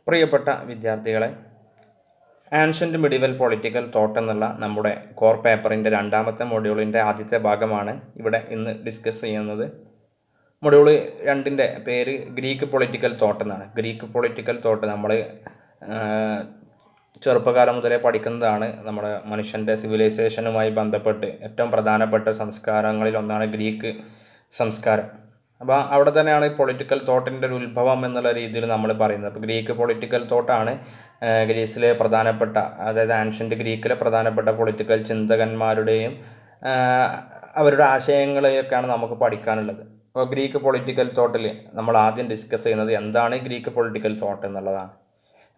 പ്രിയപ്പെട്ട വിദ്യാർത്ഥികളെ, ancient medieval political thought എന്നുള്ള നമ്മുടെ കോർ പേപ്പറിൻ്റെ രണ്ടാമത്തെ മൊഡ്യൂളിൻ്റെ ആദ്യത്തെ ഭാഗമാണ് ഇവിടെ ഇന്ന് ഡിസ്കസ് ചെയ്യുന്നത്. മൊഡ്യൂൾ 2ൻ്റെ പേര് ഗ്രീക്ക് പൊളിറ്റിക്കൽ തോട്ട് എന്നാണ്. ഗ്രീക്ക് പൊളിറ്റിക്കൽ തോട്ട് നമ്മൾ ചെറുപ്പകാലം മുതലേ പഠിക്കുന്നതാണ്. നമ്മുടെ മനുഷ്യൻ്റെ സിവിലൈസേഷനുമായി ബന്ധപ്പെട്ട് ഏറ്റവും പ്രധാനപ്പെട്ട സംസ്കാരങ്ങളിൽ ഒന്നാണ് ഗ്രീക്ക് സംസ്കാരം. അപ്പോൾ അവിടെ തന്നെയാണ് ഈ പൊളിറ്റിക്കൽ തോട്ടിൻ്റെ ഒരു ഉത്ഭവം എന്നുള്ള രീതിയിൽ നമ്മൾ പറയുന്നത്. അപ്പോൾ ഗ്രീക്ക് പൊളിറ്റിക്കൽ തോട്ടാണ് ഗ്രീസിലെ പ്രധാനപ്പെട്ട, അതായത് ആൻഷ്യൻ്റ് ഗ്രീക്കിലെ പ്രധാനപ്പെട്ട പൊളിറ്റിക്കൽ ചിന്തകന്മാരുടെയും അവരുടെ ആശയങ്ങളെയൊക്കെയാണ് നമുക്ക് പഠിക്കാനുള്ളത്. അപ്പോൾ ഗ്രീക്ക് പൊളിറ്റിക്കൽ തോട്ടിൽ നമ്മൾ ആദ്യം ഡിസ്കസ് ചെയ്യുന്നത് എന്താണ് ഗ്രീക്ക് പൊളിറ്റിക്കൽ തോട്ട് എന്നുള്ളതാണ്.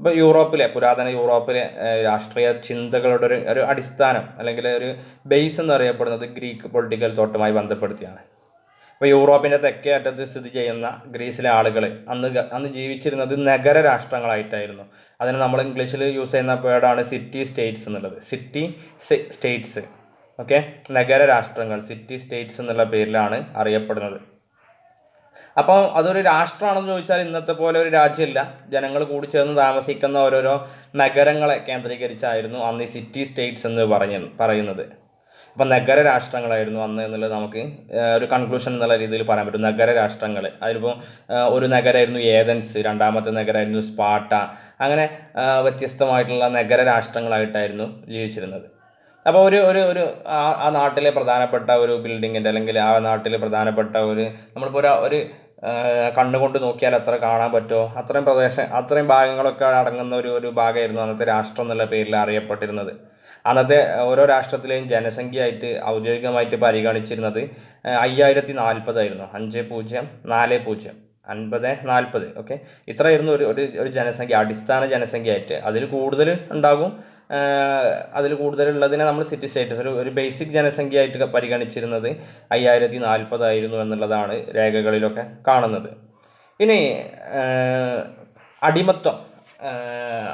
ഇപ്പോൾ പുരാതന യൂറോപ്പിലെ രാഷ്ട്രീയ ചിന്തകളുടെ ഒരു അടിസ്ഥാനം അല്ലെങ്കിൽ ഒരു ബേസ് എന്നറിയപ്പെടുന്നത് ഗ്രീക്ക് പൊളിറ്റിക്കൽ തോട്ടുമായി ബന്ധപ്പെടുത്തിയാണ്. ഇപ്പോൾ യൂറോപ്പിൻ്റെ തെക്കേ അറ്റത്ത് സ്ഥിതി ചെയ്യുന്ന ഗ്രീസിലെ ആളുകൾ അന്ന് ജീവിച്ചിരുന്നത് നഗര രാഷ്ട്രങ്ങളായിട്ടായിരുന്നു. അതിന് നമ്മൾ ഇംഗ്ലീഷിൽ യൂസ് ചെയ്യുന്ന വേർഡാണ് സിറ്റി സ്റ്റേറ്റ്സ് എന്നുള്ളത്. സിറ്റി സ്റ്റേറ്റ്സ്, ഓക്കെ, നഗര രാഷ്ട്രങ്ങൾ, സിറ്റി സ്റ്റേറ്റ്സ് എന്നുള്ള പേരിലാണ് അറിയപ്പെടുന്നത്. അപ്പോൾ അതൊരു രാഷ്ട്രമാണെന്ന് ചോദിച്ചാൽ ഇന്നത്തെ പോലെ ഒരു രാജ്യമില്ല. ജനങ്ങൾ കൂടി ചേർന്ന് താമസിക്കുന്ന ഓരോരോ നഗരങ്ങളെ കേന്ദ്രീകരിച്ചായിരുന്നു അന്ന് ഈ സിറ്റി സ്റ്റേറ്റ്സ് എന്ന് പറയുന്നത്. അപ്പം നഗര രാഷ്ട്രങ്ങളായിരുന്നു അന്ന് എന്നുള്ളത് നമുക്ക് ഒരു കൺക്ലൂഷൻ എന്നുള്ള രീതിയിൽ പറയാൻ പറ്റും. നഗര രാഷ്ട്രങ്ങൾ, അതിലിപ്പോൾ ഒരു നഗരമായിരുന്നു ഏതൻസ്, രണ്ടാമത്തെ നഗരമായിരുന്നു സ്പാർട്ട, അങ്ങനെ വ്യത്യസ്തമായിട്ടുള്ള നഗര രാഷ്ട്രങ്ങളായിട്ടായിരുന്നു ജീവിച്ചിരുന്നത്. അപ്പോൾ ഒരു ആ നാട്ടിലെ പ്രധാനപ്പെട്ട ഒരു ബിൽഡിങ്ങിൻ്റെ അല്ലെങ്കിൽ ആ നാട്ടിലെ പ്രധാനപ്പെട്ട നമ്മളിപ്പോൾ ഒരു കണ്ണുകൊണ്ട് നോക്കിയാൽ എത്ര കാണാൻ പറ്റുമോ അത്രയും ഭാഗങ്ങളൊക്കെ അടങ്ങുന്ന ഒരു ഭാഗമായിരുന്നു അന്നത്തെ രാഷ്ട്രം എന്നുള്ള പേരിൽ അറിയപ്പെട്ടിരുന്നത്. അന്നത്തെ ഓരോ രാഷ്ട്രത്തിലെയും ജനസംഖ്യയായിട്ട് ഔദ്യോഗികമായിട്ട് പരിഗണിച്ചിരുന്നത് 5040 ആയിരുന്നു. 5040 5040, ഓക്കെ, ഇത്രയായിരുന്നു ഒരു ജനസംഖ്യ, അടിസ്ഥാന ജനസംഖ്യയായിട്ട്. അതിൽ കൂടുതൽ ഉണ്ടാകും. അതിൽ കൂടുതലുള്ളതിനെ നമ്മൾ സിറ്റി സ്റ്റേറ്റ്സ്, ഒരു ബേസിക് ജനസംഖ്യയായിട്ട് പരിഗണിച്ചിരുന്നത് 5040 ആയിരുന്നു എന്നുള്ളതാണ് രേഖകളിലൊക്കെ കാണുന്നത്. ഇനി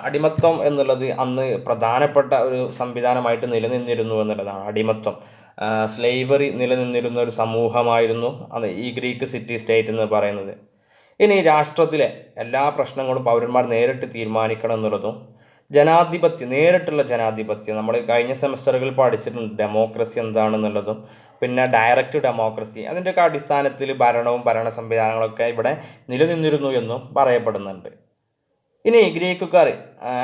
അടിമത്വം എന്നുള്ളത് അന്ന് പ്രധാനപ്പെട്ട ഒരു സംവിധാനമായിട്ട് നിലനിന്നിരുന്നു എന്നുള്ളതാണ്. അടിമത്വം, സ്ലേവറി നിലനിന്നിരുന്ന ഒരു സമൂഹമായിരുന്നു അന്ന് ഈ ഗ്രീക്ക് സിറ്റി സ്റ്റേറ്റ് എന്ന് പറയുന്നത്. ഇനി രാഷ്ട്രത്തിലെ എല്ലാ പ്രശ്നങ്ങളും പൗരന്മാർ നേരിട്ട് തീരുമാനിക്കണം എന്നുള്ളതും, നേരിട്ടുള്ള ജനാധിപത്യം, നമ്മൾ കഴിഞ്ഞ സെമസ്റ്ററുകളിൽ പഠിച്ചിട്ടുണ്ട് ഡെമോക്രസി എന്താണെന്നുള്ളതും, പിന്നെ ഡയറക്റ്റ് ഡെമോക്രസി, അതിൻ്റെയൊക്കെ അടിസ്ഥാനത്തിൽ ഭരണവും ഭരണ സംവിധാനങ്ങളൊക്കെ ഇവിടെ നിലനിന്നിരുന്നു എന്നും പറയപ്പെടുന്നുണ്ട്. ഇനി ഗ്രീക്കുകാർ,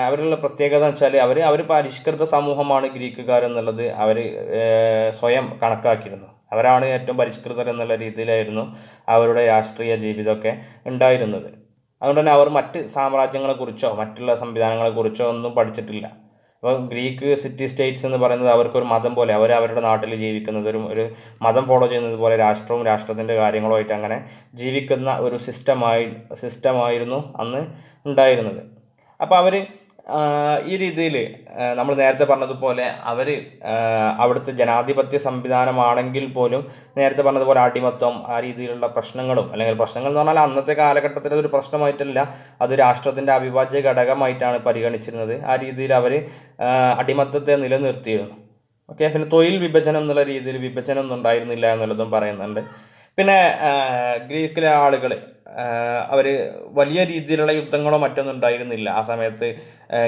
അവരുടെ പ്രത്യേകത എന്ന് വെച്ചാൽ അവർ പരിഷ്കൃത സമൂഹമാണ് ഗ്രീക്കുകാർ എന്നുള്ളത് അവർ സ്വയം കണക്കാക്കിയിരുന്നു. അവരാണ് ഏറ്റവും പരിഷ്കൃതർ എന്നുള്ള രീതിയിലായിരുന്നു അവരുടെ രാഷ്ട്രീയ ജീവിതമൊക്കെ ഉണ്ടായിരുന്നത്. അതുകൊണ്ട് തന്നെ അവർ മറ്റ് സാമ്രാജ്യങ്ങളെക്കുറിച്ചോ മറ്റുള്ള സംവിധാനങ്ങളെക്കുറിച്ചോ ഒന്നും പഠിച്ചിട്ടില്ല. അപ്പോൾ ഗ്രീക്ക് സിറ്റി സ്റ്റേറ്റ്സ് എന്ന് പറയുന്നത് അവർക്കൊരു മതം പോലെ, അവരുടെ നാട്ടിൽ ജീവിക്കുന്നത് ഒരു മതം ഫോളോ ചെയ്യുന്നത് പോലെ രാഷ്ട്രവും രാഷ്ട്രത്തിൻ്റെ കാര്യങ്ങളുമായിട്ട് അങ്ങനെ ജീവിക്കുന്ന ഒരു സിസ്റ്റമായിരുന്നു അന്ന് ഉണ്ടായിരുന്നത്. അപ്പോൾ അവർ ഈ രീതിയിൽ നമ്മൾ നേരത്തെ പറഞ്ഞതുപോലെ അവിടുത്തെ ജനാധിപത്യ സംവിധാനമാണെങ്കിൽ പോലും നേരത്തെ പറഞ്ഞതുപോലെ അടിമത്വം, ആ രീതിയിലുള്ള പ്രശ്നങ്ങളും, അല്ലെങ്കിൽ പ്രശ്നങ്ങൾ എന്ന് പറഞ്ഞാൽ അന്നത്തെ കാലഘട്ടത്തിൽ അതൊരു പ്രശ്നമായിട്ടല്ല, അത് രാഷ്ട്രത്തിൻ്റെ അവിഭാജ്യ ഘടകമായിട്ടാണ് പരിഗണിച്ചിരുന്നത്. ആ രീതിയിൽ അവർ അടിമത്തത്തെ നിലനിർത്തിയിരുന്നു. ഓക്കെ, പിന്നെ തൊഴിൽ വിഭജനം എന്നുള്ള രീതിയിൽ വിഭജനമൊന്നും ഉണ്ടായിരുന്നില്ല എന്നുള്ളതും പറയുന്നുണ്ട്. പിന്നെ ഗ്രീക്കിലെ ആളുകൾ അവർ വലിയ രീതിയിലുള്ള യുദ്ധങ്ങളോ മറ്റൊന്നും ഉണ്ടായിരുന്നില്ല ആ സമയത്ത്.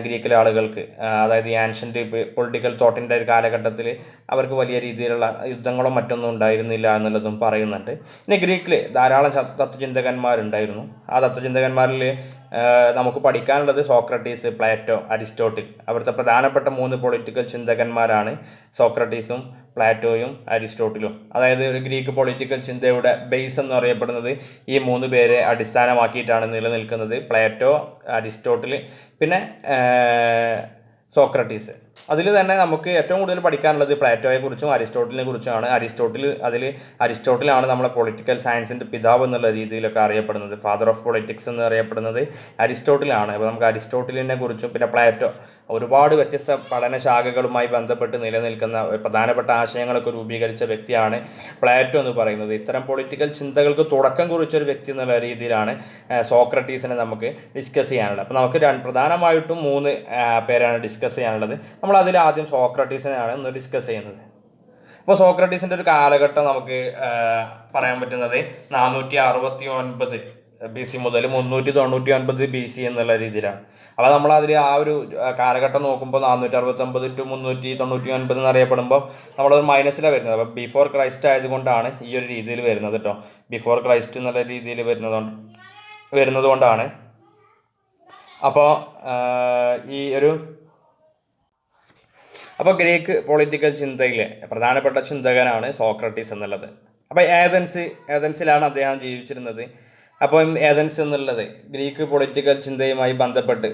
ഗ്രീക്കിലെ ആളുകൾക്ക്, അതായത് ഈ ആൻഷ്യൻ്റ് പൊളിറ്റിക്കൽ തോട്ടിൻ്റെ ഒരു കാലഘട്ടത്തിൽ അവർക്ക് വലിയ രീതിയിലുള്ള യുദ്ധങ്ങളോ മറ്റൊന്നും ഉണ്ടായിരുന്നില്ല എന്നുള്ളതും പറയുന്നുണ്ട്. പിന്നെ ഗ്രീക്കിൽ ധാരാളം തത്വചിന്തകന്മാരുണ്ടായിരുന്നു. ആ തത്വചിന്തകന്മാരിൽ നമുക്ക് പഠിക്കാനുള്ളത് സോക്രട്ടീസ്, പ്ലാറ്റോ, അരിസ്റ്റോട്ടിൽ. അവിടുത്തെ പ്രധാനപ്പെട്ട 3 പൊളിറ്റിക്കൽ ചിന്തകന്മാരാണ് സോക്രട്ടീസും പ്ലാറ്റോയും അരിസ്റ്റോട്ടിലും. അതായത് ഒരു ഗ്രീക്ക് പൊളിറ്റിക്കൽ ചിന്തയുടെ ബേസ് എന്ന് അറിയപ്പെടുന്നത് ഈ 3 പേരെ അടിസ്ഥാനമാക്കിയിട്ടാണ് നിലനിൽക്കുന്നത്. പ്ലാറ്റോ, അരിസ്റ്റോട്ടിൽ, പിന്നെ സോക്രട്ടീസ്. അതിൽ തന്നെ നമുക്ക് ഏറ്റവും കൂടുതൽ പഠിക്കാനുള്ളത് പ്ലാറ്റോയെക്കുറിച്ചും അരിസ്റ്റോട്ടിലിനെ കുറിച്ചുമാണ്. അരിസ്റ്റോട്ടിലാണ് നമ്മളെ പൊളിറ്റിക്കൽ സയൻസിൻ്റെ പിതാവ് എന്നുള്ള രീതിയിലൊക്കെ അറിയപ്പെടുന്നത്. ഫാദർ ഓഫ് പൊളിറ്റിക്സ് എന്ന് അറിയപ്പെടുന്നത് അരിസ്റ്റോട്ടിലാണ്. അപ്പോൾ നമുക്ക് അരിസ്റ്റോട്ടിലിനെ കുറിച്ചും പിന്നെ പ്ലാറ്റോ, ഒരുപാട് വ്യത്യസ്ത പഠനശാഖകളുമായി ബന്ധപ്പെട്ട് നിലനിൽക്കുന്ന പ്രധാനപ്പെട്ട ആശയങ്ങളൊക്കെ രൂപീകരിച്ച വ്യക്തിയാണ് പ്ലാറ്റോ എന്ന് പറയുന്നത്. ഇത്തരം പൊളിറ്റിക്കൽ ചിന്തകൾക്ക് തുടക്കം കുറിച്ചൊരു വ്യക്തി എന്നുള്ള രീതിയിലാണ് സോക്രട്ടീസിനെ നമുക്ക് ഡിസ്കസ് ചെയ്യാനുള്ളത്. അപ്പോൾ നമുക്ക് പ്രധാനമായിട്ടും 3 പേരാണ് ഡിസ്കസ് ചെയ്യാനുള്ളത്. നമ്മൾ അതിൽ ആദ്യം സോക്രട്ടീസിനെയാണ് ഇന്ന് ഡിസ്കസ് ചെയ്യുന്നത്. അപ്പോൾ സോക്രട്ടീസിൻ്റെ ഒരു കാലഘട്ടം നമുക്ക് പറയാൻ പറ്റുന്നത് 469 BC മുതൽ 399 BC എന്നുള്ള രീതിയിലാണ്. അപ്പോൾ നമ്മളതിൽ ആ ഒരു കാലഘട്ടം നോക്കുമ്പോൾ 469 to 399 എന്നറിയപ്പെടുമ്പോൾ നമ്മളത് മൈനസിലാണ് വരുന്നത്. അപ്പോൾ ബിഫോർ ക്രൈസ്റ്റ് ആയതുകൊണ്ടാണ് ഈ ഒരു രീതിയിൽ വരുന്നത് കേട്ടോ. ബിഫോർ ക്രൈസ്റ്റ് എന്നുള്ള രീതിയിൽ വരുന്നതുകൊണ്ടാണ്. അപ്പോൾ അപ്പോൾ ഗ്രീക്ക് പൊളിറ്റിക്കൽ ചിന്തയിലെ പ്രധാനപ്പെട്ട ചിന്തകനാണ് സോക്രട്ടീസ് എന്നുള്ളത്. അപ്പോൾ ഏതൻസിലാണ് അദ്ദേഹം ജീവിച്ചിരുന്നത്. അപ്പം ഏതൻസ് എന്നുള്ളത് ഗ്രീക്ക് പൊളിറ്റിക്കൽ ചിന്തയുമായി ബന്ധപ്പെട്ട്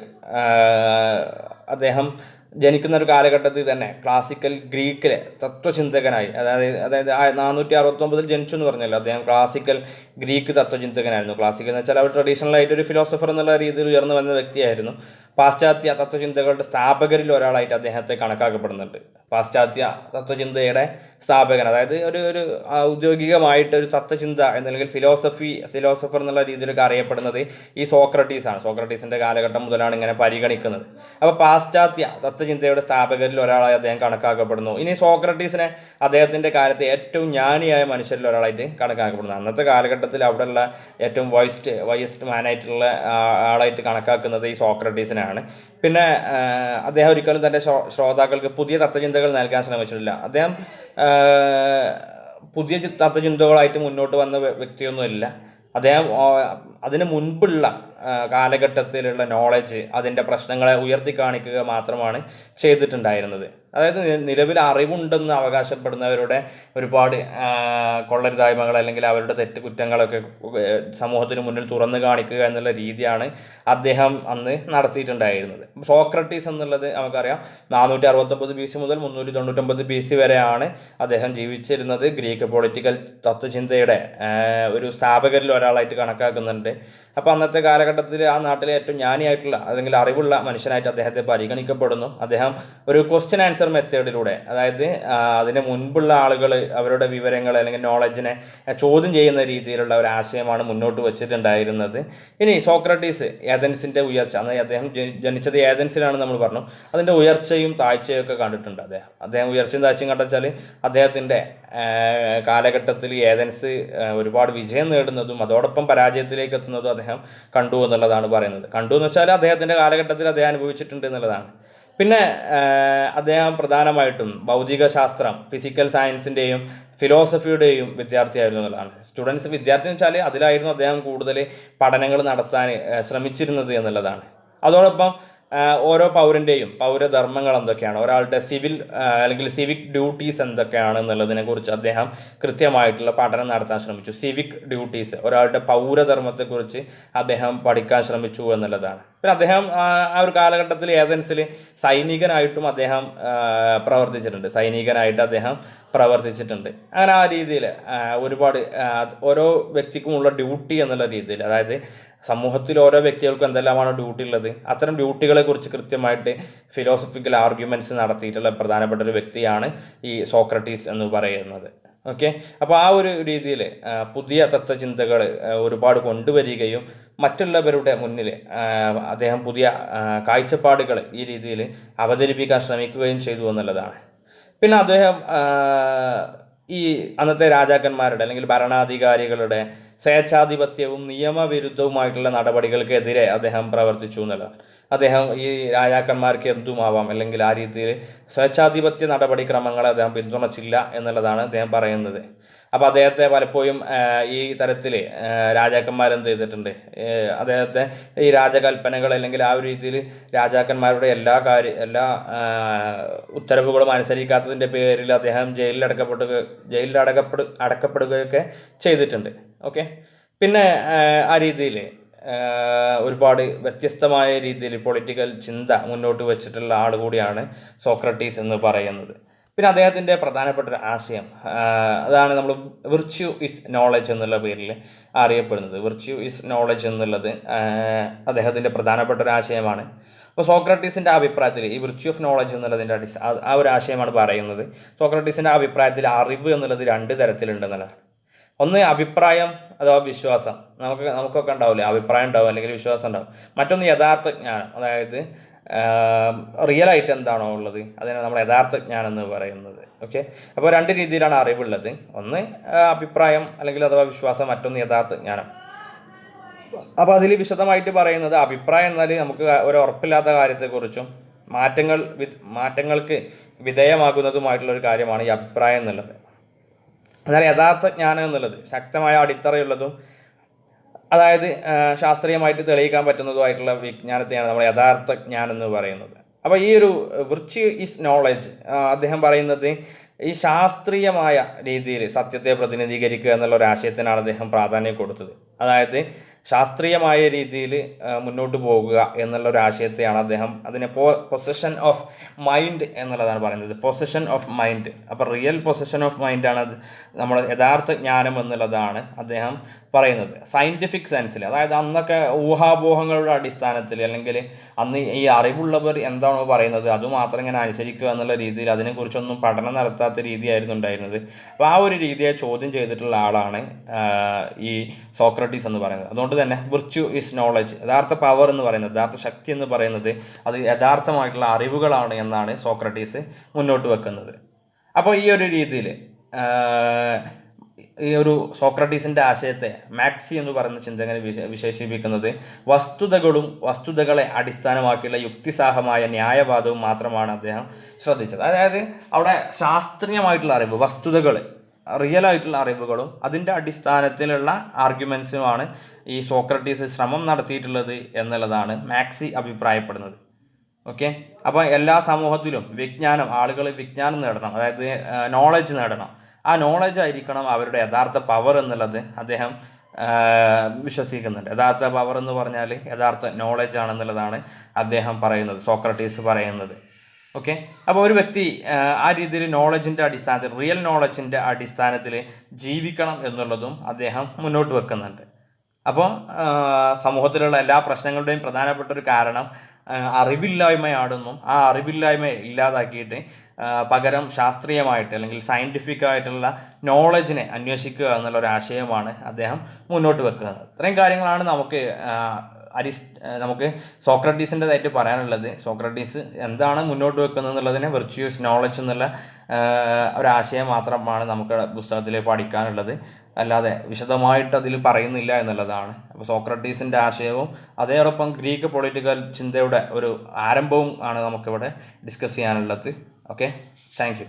അദ്ദേഹം ജനിക്കുന്ന ഒരു കാലഘട്ടത്തിൽ തന്നെ ക്ലാസിക്കൽ ഗ്രീക്കിലെ തത്വചിന്തകനായി, അതായത് 469 ജനിച്ചു എന്ന് പറഞ്ഞല്ലോ. അദ്ദേഹം ക്ലാസിക്കൽ ഗ്രീക്ക് തത്വചിന്തകനായിരുന്നു. ക്ലാസിക്കൽ എന്ന് വെച്ചാൽ അവർ ട്രഡീഷണൽ ആയിട്ട് ഒരു ഫിലോസഫർ എന്നുള്ള രീതിയിൽ ഉയർന്നു വന്ന വ്യക്തിയായിരുന്നു. പാശ്ചാത്യ തത്വചിന്തകളുടെ സ്ഥാപകരിൽ ഒരാളായിട്ട് അദ്ദേഹത്തെ കണക്കാക്കപ്പെടുന്നുണ്ട്. പാശ്ചാത്യ തത്വചിന്തയുടെ സ്ഥാപകൻ, അതായത് ഒരു ഔദ്യോഗികമായിട്ട് ഒരു തത്വചിന്ത എന്നല്ലെങ്കിൽ ഫിലോസഫർ എന്നുള്ള രീതിയിലൊക്കെ അറിയപ്പെടുന്നത് ഈ സോക്രട്ടീസാണ്. സോക്രട്ടീസിൻ്റെ കാലഘട്ടം മുതലാണ് ഇങ്ങനെ പരിഗണിക്കുന്നത്. അപ്പോൾ പാശ്ചാത്യ തത്വചിന്തയുടെ സ്ഥാപകരിൽ ഒരാളായി അദ്ദേഹം കണക്കാക്കപ്പെടുന്നു. ഇനി സോക്രട്ടീസിനെ അദ്ദേഹത്തിൻ്റെ കാലത്ത് ഏറ്റവും ജ്ഞാനിയായ മനുഷ്യരിൽ ഒരാളായിട്ട് കണക്കാക്കപ്പെടുന്നു. അന്നത്തെ കാലഘട്ടത്തിൽ അവിടെയുള്ള ഏറ്റവും വയസ്റ്റ് മാനായിട്ടുള്ള ആളായിട്ട് കണക്കാക്കുന്നത് ഈ സോക്രട്ടീസിനാണ്. പിന്നെ അദ്ദേഹം ഒരിക്കലും തൻ്റെ ശ്രോതാക്കൾക്ക് പുതിയ തത്വചിന്തകൾ നൽകാൻ ശ്രമിച്ചിട്ടില്ല. അദ്ദേഹം പുതിയ തത്വചിന്തകളായിട്ട് മുന്നോട്ട് വന്ന വ്യക്തിയൊന്നുമില്ല. അദ്ദേഹം അതിന് മുൻപുള്ള കാലഘട്ടത്തിലുള്ള നോളജ്, അതിൻ്റെ പ്രശ്നങ്ങളെ ഉയർത്തി കാണിക്കുക മാത്രമാണ് ചെയ്തിട്ടുണ്ടായിരുന്നത്. അതായത് നിലവിൽ അറിവുണ്ടെന്ന് അവകാശപ്പെടുന്നവരുടെ ഒരുപാട് കൊള്ളരുതായ്മകൾ അല്ലെങ്കിൽ അവരുടെ തെറ്റുകുറ്റങ്ങളൊക്കെ സമൂഹത്തിന് മുന്നിൽ തുറന്നു കാണിക്കുക എന്നുള്ള രീതിയാണ് അദ്ദേഹം അന്ന് നടത്തിയിട്ടുണ്ടായിരുന്നത്. സോക്രട്ടീസ് എന്നുള്ളത് നമുക്കറിയാം 469 BC മുതൽ 399 BC വരെയാണ് അദ്ദേഹം ജീവിച്ചിരുന്നത്. ഗ്രീക്ക് പൊളിറ്റിക്കൽ തത്വചിന്തയുടെ ഒരു സ്ഥാപകരിൽ ഒരാളായിട്ട് കണക്കാക്കുന്നുണ്ട്. അപ്പോൾ അന്നത്തെ കാലഘട്ടത്തിൽ ആ നാട്ടിലെ ഏറ്റവും ജ്ഞാനിയായിട്ടുള്ള അല്ലെങ്കിൽ അറിവുള്ള മനുഷ്യനായിട്ട് അദ്ദേഹത്തെ പരിഗണിക്കപ്പെടുന്നു. അദ്ദേഹം ഒരു ക്വസ്റ്റ്യൻ ആൻസർ മെത്തേഡിലൂടെ, അതായത് അതിന് മുൻപുള്ള ആളുകൾ അവരുടെ വിവരങ്ങൾ അല്ലെങ്കിൽ നോളജിനെ ചോദ്യം ചെയ്യുന്ന രീതിയിലുള്ള ഒരു ആശയമാണ് മുന്നോട്ട് വച്ചിട്ടുണ്ടായിരുന്നത്. ഇനി സോക്രട്ടീസ് ഏതൻസിൻ്റെ ഉയർച്ച, അന്ന് അദ്ദേഹം ജനിച്ചത് ഏതൻസിലാണ് നമ്മൾ പറഞ്ഞു. അതിൻ്റെ ഉയർച്ചയും താഴ്ചയും ഒക്കെ കണ്ടിട്ടുണ്ട്. അദ്ദേഹം ഉയർച്ചയും താഴ്ചയും കണ്ടെച്ചാൽ അദ്ദേഹത്തിൻ്റെ കാലഘട്ടത്തിൽ ഏതൻസ് ഒരുപാട് വിജയം നേടുന്നതും അതോടൊപ്പം പരാജയത്തിലേക്ക് എത്തുന്നതും അദ്ദേഹം കണ്ടു എന്നുള്ളതാണ് പറയുന്നത്. കണ്ടു എന്ന് വെച്ചാൽ അദ്ദേഹത്തിൻ്റെ കാലഘട്ടത്തിൽ അദ്ദേഹം അനുഭവിച്ചിട്ടുണ്ട് എന്നുള്ളതാണ്. പിന്നെ അദ്ദേഹം പ്രധാനമായിട്ടും ഭൗതിക ശാസ്ത്രം, ഫിസിക്കൽ സയൻസിൻ്റെയും ഫിലോസഫിയുടെയും വിദ്യാർത്ഥിയായിരുന്നു എന്നുള്ളതാണ്. വിദ്യാർത്ഥി എന്ന് വെച്ചാൽ അതിലായിരുന്നു അദ്ദേഹം കൂടുതൽ പഠനങ്ങൾ നടത്താൻ ശ്രമിച്ചിരുന്നത് എന്നുള്ളതാണ്. അതോടൊപ്പം ഓരോ പൗരൻ്റെയും പൗരധർമ്മങ്ങൾ എന്തൊക്കെയാണ്, ഒരാളുടെ അല്ലെങ്കിൽ സിവിക് ഡ്യൂട്ടീസ് എന്തൊക്കെയാണ് എന്നുള്ളതിനെക്കുറിച്ച് അദ്ദേഹം കൃത്യമായിട്ടുള്ള പഠനം നടത്താൻ ശ്രമിച്ചു. സിവിക് ഡ്യൂട്ടീസ്, ഒരാളുടെ പൗരധർമ്മത്തെക്കുറിച്ച് അദ്ദേഹം പഠിക്കാൻ ശ്രമിച്ചു എന്നുള്ളതാണ്. പിന്നെ അദ്ദേഹം ആ ഒരു കാലഘട്ടത്തിൽ ഏതൻസിൽ സൈനികനായിട്ടും അദ്ദേഹം പ്രവർത്തിച്ചിട്ടുണ്ട്. അങ്ങനെ ആ രീതിയിൽ ഒരുപാട് ഓരോ വ്യക്തിക്കുമുള്ള ഡ്യൂട്ടി എന്നുള്ള രീതിയിൽ, അതായത് സമൂഹത്തിൽ ഓരോ വ്യക്തികൾക്കും എന്തെല്ലാമാണോ ഡ്യൂട്ടി ഉള്ളത്, അത്തരം ഡ്യൂട്ടികളെക്കുറിച്ച് കൃത്യമായിട്ട് ഫിലോസഫിക്കൽ ആർഗ്യുമെൻറ്റ്സ് നടത്തിയിട്ടുള്ള പ്രധാനപ്പെട്ട ഒരു വ്യക്തിയാണ് ഈ സോക്രട്ടീസ് എന്ന് പറയുന്നത്. ഓക്കെ, അപ്പോൾ ആ ഒരു രീതിയിൽ പുതിയ തത്വചിന്തകൾ ഒരുപാട് കൊണ്ടുവരികയും മറ്റുള്ളവരുടെ മുന്നിൽ അദ്ദേഹം പുതിയ കാഴ്ചപ്പാടുകൾ ഈ രീതിയിൽ അവതരിപ്പിക്കാൻ ശ്രമിക്കുകയും ചെയ്തു എന്നുള്ളതാണ്. പിന്നെ അദ്ദേഹം ഈ അന്നത്തെ രാജാക്കന്മാരുടെ അല്ലെങ്കിൽ ഭരണാധികാരികളുടെ സ്വേച്ഛാധിപത്യവും നിയമവിരുദ്ധവുമായിട്ടുള്ള നടപടികൾക്കെതിരെ അദ്ദേഹം പ്രവർത്തിച്ചു എന്നുള്ളതാണ്. അദ്ദേഹം ഈ രാജാക്കന്മാർക്ക് എന്തുമാവാം അല്ലെങ്കിൽ ആ രീതിയിൽ സ്വേച്ഛാധിപത്യ നടപടിക്രമങ്ങളെ അദ്ദേഹം പിന്തുണച്ചില്ല എന്നുള്ളതാണ് അദ്ദേഹം പറയുന്നത്. അപ്പോൾ അദ്ദേഹത്തെ പലപ്പോഴും ഈ തരത്തിൽ രാജാക്കന്മാരെന്ത് ചെയ്തിട്ടുണ്ട്, അദ്ദേഹത്തെ ഈ രാജകൽപ്പനകൾ അല്ലെങ്കിൽ ആ ഒരു രീതിയിൽ രാജാക്കന്മാരുടെ എല്ലാ ഉത്തരവുകളും അനുസരിക്കാത്തതിൻ്റെ പേരിൽ അദ്ദേഹം ജയിലിൽ അടക്കപ്പെടുകയൊക്കെ ചെയ്തിട്ടുണ്ട്. ഓക്കെ, പിന്നെ ആ രീതിയിൽ ഒരുപാട് വ്യത്യസ്തമായ രീതിയിൽ പൊളിറ്റിക്കൽ ചിന്ത മുന്നോട്ട് വെച്ചിട്ടുള്ള ആൾ കൂടിയാണ് സോക്രട്ടീസ് എന്ന് പറയുന്നത്. പിന്നെ അദ്ദേഹത്തിൻ്റെ പ്രധാനപ്പെട്ട ഒരു ആശയം അതാണ് നമ്മൾ വിർച്യു ഇസ് നോളജ് എന്നുള്ള പേരിൽ അറിയപ്പെടുന്നത്. വിർച്യു ഇസ് നോളജ് എന്നുള്ളത് അദ്ദേഹത്തിൻ്റെ പ്രധാനപ്പെട്ട ഒരു ആശയമാണ്. അപ്പോൾ സോക്രട്ടീസിൻ്റെ അഭിപ്രായത്തിൽ ഈ വിർച്യു ഓഫ് നോളജ് എന്നുള്ളതിൻ്റെ ആ ഒരു ആശയമാണ് പറയുന്നത്. സോക്രട്ടീസിൻ്റെ അഭിപ്രായത്തിൽ അറിവ് എന്നുള്ളത് 2 തരത്തിലുണ്ടെന്നുള്ളതാണ്. ഒന്ന് അഭിപ്രായം അഥവാ വിശ്വാസം, നമുക്കൊക്കെ ഉണ്ടാവില്ലേ, അഭിപ്രായം ഉണ്ടാവും അല്ലെങ്കിൽ വിശ്വാസം ഉണ്ടാവും. മറ്റൊന്ന് യഥാർത്ഥ ജ്ഞാനം, അതായത് റിയലായിട്ട് എന്താണോ ഉള്ളത് അതിനെ നമ്മൾ യഥാർത്ഥ ജ്ഞാനം എന്ന് പറയുന്നത്. ഓക്കെ, അപ്പോൾ 2 രീതിയിലാണ് അറിവുള്ളത്. ഒന്ന് അഭിപ്രായം അല്ലെങ്കിൽ അഥവാ വിശ്വാസം, മറ്റൊന്ന് യഥാർത്ഥ ജ്ഞാനം. അപ്പോൾ അതിൽ വിശദമായിട്ട് പറയുന്നത് അഭിപ്രായം എന്നാൽ നമുക്ക് ഒരു ഉറപ്പില്ലാത്ത കാര്യത്തെക്കുറിച്ചും മാറ്റങ്ങൾക്ക് വിധേയമാകുന്നതുമായിട്ടുള്ള ഒരു കാര്യമാണ് ഈ അഭിപ്രായം എന്നുള്ളത്. എന്നാൽ യഥാർത്ഥ ജ്ഞാനം എന്നുള്ളത് ശക്തമായ അടിത്തറയുള്ളതും അതായത് ശാസ്ത്രീയമായിട്ട് തെളിയിക്കാൻ പറ്റുന്നതുമായിട്ടുള്ള വിജ്ഞാനത്തെയാണ് നമ്മൾ യഥാർത്ഥ ജ്ഞാനം എന്ന് പറയുന്നത്. അപ്പോൾ ഈ ഒരു വിർച്യു ഈസ് നോളജ് അദ്ദേഹം പറയുന്നത് ഈ ശാസ്ത്രീയമായ രീതിയിൽ സത്യത്തെ പ്രതിനിധീകരിക്കുക എന്നുള്ള ഒരു ആശയത്തിനാണ് അദ്ദേഹം പ്രാധാന്യം കൊടുത്തത്. അതായത് ശാസ്ത്രീയമായ രീതിയിൽ മുന്നോട്ട് പോകുക എന്നുള്ള ഒരു ആശയത്തെയാണ് അദ്ദേഹം അതിനെ പൊസഷൻ ഓഫ് മൈൻഡ് എന്നുള്ളതാണ് പറയുന്നത്. Possession of mind. അപ്പോൾ റിയൽ പൊസഷൻ ഓഫ് മൈൻഡാണ് അത് നമ്മുടെ യഥാർത്ഥ ജ്ഞാനം എന്നുള്ളതാണ് അദ്ദേഹം പറയുന്നത്. സയൻറ്റിഫിക് സെൻസിൽ, അതായത് അന്നൊക്കെ ഊഹാപോഹങ്ങളുടെ അടിസ്ഥാനത്തിൽ അല്ലെങ്കിൽ അന്ന് ഈ അറിവുള്ളവർ എന്താണോ പറയുന്നത് അതുമാത്രം ഇങ്ങനെ അനുസരിക്കുക എന്നുള്ള രീതിയിൽ അതിനെക്കുറിച്ചൊന്നും പഠനം നടത്താത്ത രീതിയായിരുന്നു ഉണ്ടായിരുന്നത്. അപ്പോൾ ആ ഒരു രീതിയെ ചോദ്യം ചെയ്തിട്ടുള്ള ആളാണ് ഈ സോക്രട്ടീസ് എന്ന് പറയുന്നത്. അതുകൊണ്ട് തന്നെ വിർച്യു ഈസ് നോളജ്, യഥാർത്ഥ പവർ എന്ന് പറയുന്നത്, യഥാർത്ഥ ശക്തി എന്ന് പറയുന്നത് അത് യഥാർത്ഥമായിട്ടുള്ള അറിവുകളാണ് എന്നാണ് സോക്രട്ടീസ് മുന്നോട്ട് വെക്കുന്നത്. അപ്പോൾ ഈ ഒരു രീതിയിൽ ഈ ഒരു സോക്രട്ടീസിൻ്റെ ആശയത്തെ മാക്സി എന്ന് പറയുന്ന ചിന്തകനെ വിശേഷിപ്പിക്കുന്നത് വസ്തുതകളെ അടിസ്ഥാനമാക്കിയുള്ള യുക്തിസാഹമായ ന്യായവാദവും മാത്രമാണ് അദ്ദേഹം ശ്രദ്ധിച്ചത്. അതായത് അവിടെ ശാസ്ത്രീയമായിട്ടുള്ള അറിവ്, വസ്തുതകൾ, റിയൽ ആയിട്ടുള്ള അറിവുകളും അതിൻ്റെ അടിസ്ഥാനത്തിലുള്ള ആർഗ്യുമെൻസുമാണ് ഈ സോക്രട്ടീസ് ശ്രമം നടത്തിയിട്ടുള്ളത് എന്നുള്ളതാണ് മാക്സി അഭിപ്രായപ്പെടുന്നത്. ഓക്കെ, അപ്പോൾ എല്ലാ സമൂഹത്തിലും ആളുകൾ വിജ്ഞാനം നേടണം, അതായത് നോളജ് നേടണം. ആ നോളജ് ആയിരിക്കണം അവരുടെ യഥാർത്ഥ പവർ എന്നുള്ളത് അദ്ദേഹം വിശ്വസിക്കുന്നുണ്ട്. യഥാർത്ഥ പവർ എന്ന് പറഞ്ഞാൽ യഥാർത്ഥ നോളജ് ആണെന്നുള്ളതാണ് അദ്ദേഹം പറയുന്നത്, സോക്രട്ടീസ് പറയുന്നത്. ഓക്കെ, അപ്പോൾ ഒരു വ്യക്തി ആ രീതിയിൽ നോളജിൻ്റെ അടിസ്ഥാനത്തിൽ, റിയൽ നോളജിൻ്റെ അടിസ്ഥാനത്തിൽ ജീവിക്കണം എന്നുള്ളതും അദ്ദേഹം മുന്നോട്ട് വെക്കുന്നുണ്ട്. അപ്പോൾ സമൂഹത്തിലുള്ള എല്ലാ പ്രശ്നങ്ങളുടെയും പ്രധാനപ്പെട്ട ഒരു കാരണം അറിവില്ലായ്മയാണെന്നും ആ അറിവില്ലായ്മ ഇല്ലാതാക്കിയിട്ട് പകരം ശാസ്ത്രീയമായിട്ട് അല്ലെങ്കിൽ സയൻറ്റിഫിക് ആയിട്ടുള്ള നോളജിനെ അന്വേഷിക്കുക എന്നുള്ള ഒരു ആശയമാണ് അദ്ദേഹം മുന്നോട്ട് വെക്കുന്നത്. ഇത്രയും കാര്യങ്ങളാണ് നമുക്ക് സോക്രട്ടീസിൻ്റെതായിട്ട് പറയാനുള്ളത്. സോക്രട്ടീസ് എന്താണ് മുന്നോട്ട് വെക്കുന്നത് എന്നുള്ളതിനെ വിർച്യൂസ് നോളജ് എന്നുള്ള ഒരാശയം മാത്രമാണ് നമുക്ക് പുസ്തകത്തിൽ പഠിക്കാനുള്ളത്, അല്ലാതെ വിശദമായിട്ട് അതിൽ പറയുന്നില്ല എന്നുള്ളതാണ്. അപ്പോൾ സോക്രട്ടീസിൻ്റെ ആശയവും അതോടൊപ്പം ഗ്രീക്ക് പൊളിറ്റിക്കൽ ചിന്തയുടെ ഒരു ആരംഭവും ആണ് നമുക്കിവിടെ ഡിസ്കസ് ചെയ്യാനുള്ളത്. Okay, thank you.